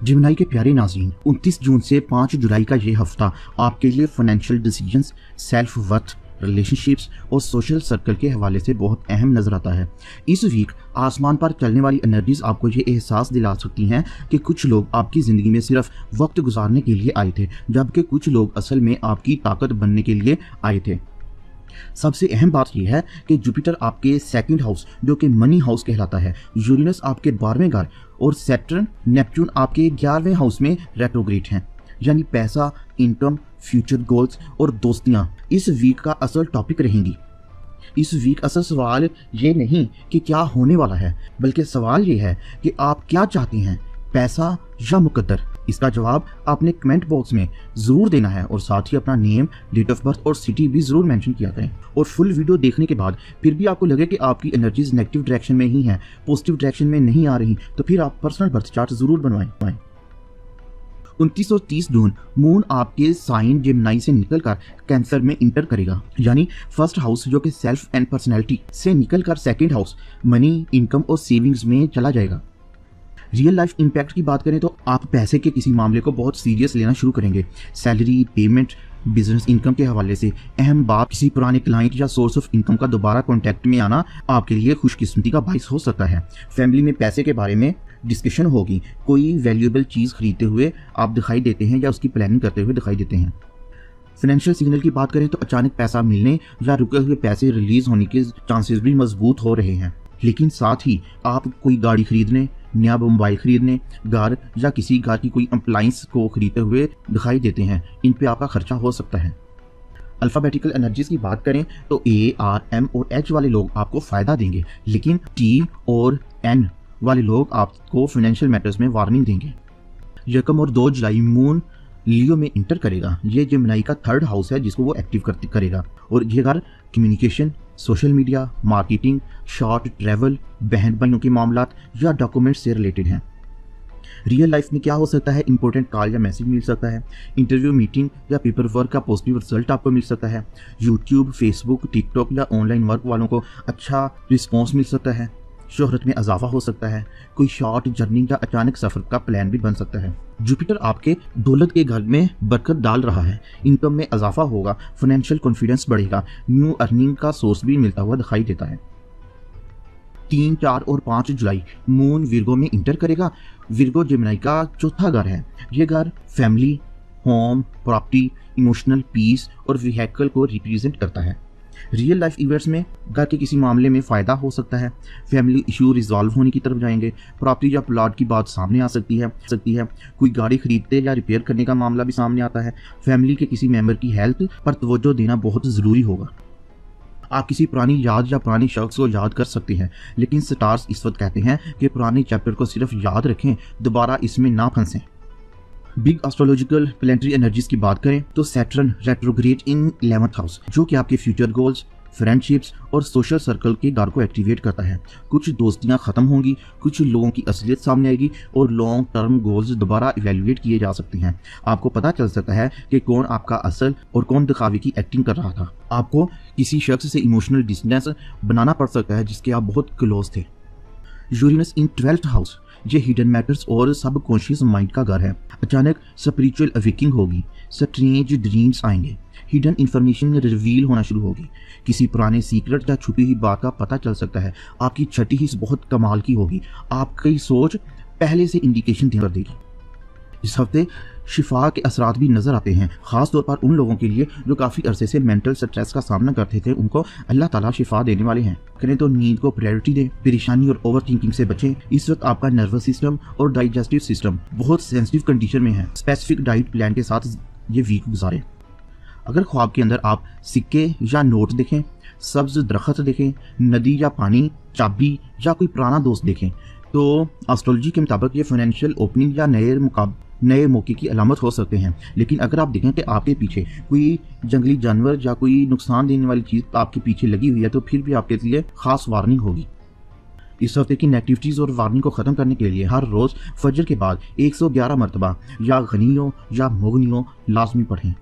जिमनाई के प्यारे नाज़रीन, 29 जून से 5 जुलाई का ये हफ्ता आपके लिए financial decisions, self worth, relationships और सोशल सर्कल के हवाले से बहुत अहम नजर आता है। इस वीक आसमान पर चलने वाली एनर्जीज आपको ये एहसास दिला सकती हैं कि कुछ लोग आपकी ज़िंदगी में सिर्फ वक्त गुजारने के लिए आए थे, जबकि कुछ लोग असल में आपकी ताकत बनने के लिए आए थे। सबसे अहम बात यह है कि जुपिटर आपके सेकंड हाउस जो कि मनी हाउस कहलाता है, यूरेनस आपके 12वें घर और सैटर्न नेपच्यून आपके 11वें हाउस में रेट्रोग्रेड हैं, यानी पैसा, इनकम, फ्यूचर गोल्स और दोस्तियां इस वीक का असल टॉपिक रहेंगी। इस वीक असल सवाल ये नहीं कि क्या होने वाला है, बल्कि सवाल ये है कि आप क्या चाहते हैं, पैसा या मुकद्दर। इसका जवाब आपने कमेंट बॉक्स में ज़रूर देना है और साथ ही अपना नेम, डेट ऑफ बर्थ और सिटी भी ज़रूर मेंशन किया करें। और फुल वीडियो देखने के बाद फिर भी आपको लगे कि आपकी एनर्जीज नेगेटिव डायरेक्शन में ही हैं, पॉजिटिव डायरेक्शन में नहीं आ रही, तो फिर आप पर्सनल बर्थ चार्ट ज़रूर बनवाएं। 29 और 30 जून मून आपके साइन जेमिनी से निकलकर कैंसर में इंटर करेगा, यानी फर्स्ट हाउस जो कि सेल्फ एंड पर्सनैलिटी से निकलकर सेकंड हाउस मनी, इनकम और सेविंग्स में चला जाएगा। रियल लाइफ इम्पैक्ट की बात करें तो आप पैसे के किसी मामले को बहुत सीरियस लेना शुरू करेंगे। सैलरी, पेमेंट, बिजनेस इनकम के हवाले से अहम बात, किसी पुराने क्लाइंट या सोर्स ऑफ इनकम का दोबारा कॉन्टैक्ट में आना आपके लिए खुशकिस्मती का बाइस हो सकता है। फैमिली में पैसे के बारे में डिस्कशन होगी, कोई वैल्यूएबल चीज़ खरीदते हुए आप दिखाई देते हैं या उसकी प्लानिंग करते हुए दिखाई देते हैं। फाइनेंशियल सिग्नल की बात करें तो अचानक पैसा मिलने या रुके हुए पैसे रिलीज होने के चांसेस भी मजबूत हो रहे हैं, लेकिन साथ ही आप कोई गाड़ी खरीदने, नया मोबाइल खरीदने, घर या किसी घर की कोई अप्लायंस को खरीदते हुए दिखाई देते हैं। इन पे आपका खर्चा हो सकता है। अल्फ़ाबेटिकल एनर्जीज की बात करें तो A, R, M और H वाले लोग आपको फ़ायदा देंगे, लेकिन T और N वाले लोग आपको फाइनेंशियल मैटर्स में वार्निंग देंगे। 1 और 2 जुलाई मून लियो में इंटर करेगा। ये जेमिनी का 3rd हाउस है जिसको वो एक्टिव करेगा और ये घर communication, social media, marketing, short travel, बहन भाइयों के मामलात या डॉक्यूमेंट से रिलेटेड हैं। रियल लाइफ में क्या हो सकता है, इंपॉर्टेंट कॉल या मैसेज मिल सकता है, इंटरव्यू, मीटिंग या पेपर वर्क का पॉजिटिव रिजल्ट आपको मिल सकता है, यूट्यूब, फेसबुक, टिकटॉक या ऑनलाइन वर्क वालों को अच्छा रिस्पॉन्स मिल सकता है, शोहरत में इजाफा हो सकता है, कोई शॉर्ट जर्नी या अचानक सफ़र का प्लान भी बन सकता है। जुपिटर आपके दौलत के घर में बरकत डाल रहा है, इनकम में इजाफा होगा, फाइनेंशियल कॉन्फिडेंस बढ़ेगा, न्यू अर्निंग का सोर्स भी मिलता हुआ दिखाई देता है। 3, 4 और 5 जुलाई मून विर्गो में इंटर करेगा। विर्गो जेमिनी का 4था घर है। ये घर family, home, property, emotional peace और व्हीकल को रिप्रेजेंट करता है। रियल लाइफ इवेंट्स में घर के किसी मामले में फ़ायदा हो सकता है, फैमिली इशू रिजॉल्व होने की तरफ जाएंगे, प्रॉपर्टी या प्लॉट की बात सामने आ सकती है, कोई गाड़ी खरीदते या रिपेयर करने का मामला भी सामने आता है। फैमिली के किसी मेंबर की हेल्थ पर तवज्जो देना बहुत ज़रूरी होगा। आप किसी पुरानी याद या पुराने शख्स को याद कर सकते हैं, लेकिन स्टार्स इस वक्त कहते हैं कि पुराने चैप्टर को सिर्फ याद रखें, दोबारा इसमें ना फंसें। बिग एस्ट्रोलॉजिकल प्लैनेटरी एनर्जीज की बात करें तो सैटर्न रेट्रोग्रेड इन 11th हाउस जो कि आपके फ्यूचर गोल्स, फ्रेंडशिप्स और सोशल सर्कल के घर को एक्टिवेट करता है। कुछ दोस्तियां खत्म होंगी, कुछ लोगों की असलियत सामने आएगी और लॉन्ग टर्म गोल्स दोबारा इवेल्युएट किए जा सकते हैं। आपको पता चल सकता है कि कौन आपका असल और कौन दिखावे की एक्टिंग कर रहा था। आपको किसी शख्स से इमोशनल डिस्टेंस बनाना पड़ सकता है जिसके आप बहुत क्लोज थे। यूरेनस इन 12th हाउस ये हिडन मैटर्स और सब कॉन्शियस माइंड का घर है। अचानक स्पिरिचुअल अवेकिंग होगी, स्ट्रेंज ड्रीम्स आएंगे, हिडन इन्फॉर्मेशन रिवील होना शुरू होगी, किसी पुराने सीक्रेट या छुपी हुई बात का पता चल सकता है। आपकी छठी हिस्स बहुत कमाल की होगी, आपकी सोच पहले से इंडिकेशन कर देगी। इस हफ्ते शिफा के असरात भी नजर आते हैं, खास तौर पर उन लोगों के लिए जो काफ़ी अरसे से मेंटल स्ट्रेस का सामना करते थे, उनको अल्लाह ताला शिफा देने वाले हैं। करें तो नींद को प्रायोरिटी दें, परेशानी और ओवर थिंकिंग से बचें। इस वक्त आपका नर्वस सिस्टम और डाइजेस्टिव सिस्टम बहुत सेंसिटिव कंडीशन में है। स्पेसिफिक डाइट प्लान के साथ ये वीक गुजारें। अगर ख्वाब के अंदर आप सिक्के या नोट देखें, सब्ज दरख्त देखें, नदी या पानी, चाबी या कोई पुराना दोस्त देखें, तो एस्ट्रोलॉजी के मुताबिक ये फाइनेंशियल ओपनिंग या नए मौके की अलामत हो सकते हैं। लेकिन अगर आप देखें कि आपके पीछे कोई जंगली जानवर या कोई नुकसान देने वाली चीज़ आपके पीछे लगी हुई है, तो फिर भी आपके लिए खास वार्निंग होगी। इस हफ्ते की नेगेटिविटीज़ और वार्निंग को ख़त्म करने के लिए हर रोज़ फजर के बाद 111 मरतबा या गनियो या मुगनियो लाजमी पढ़ें।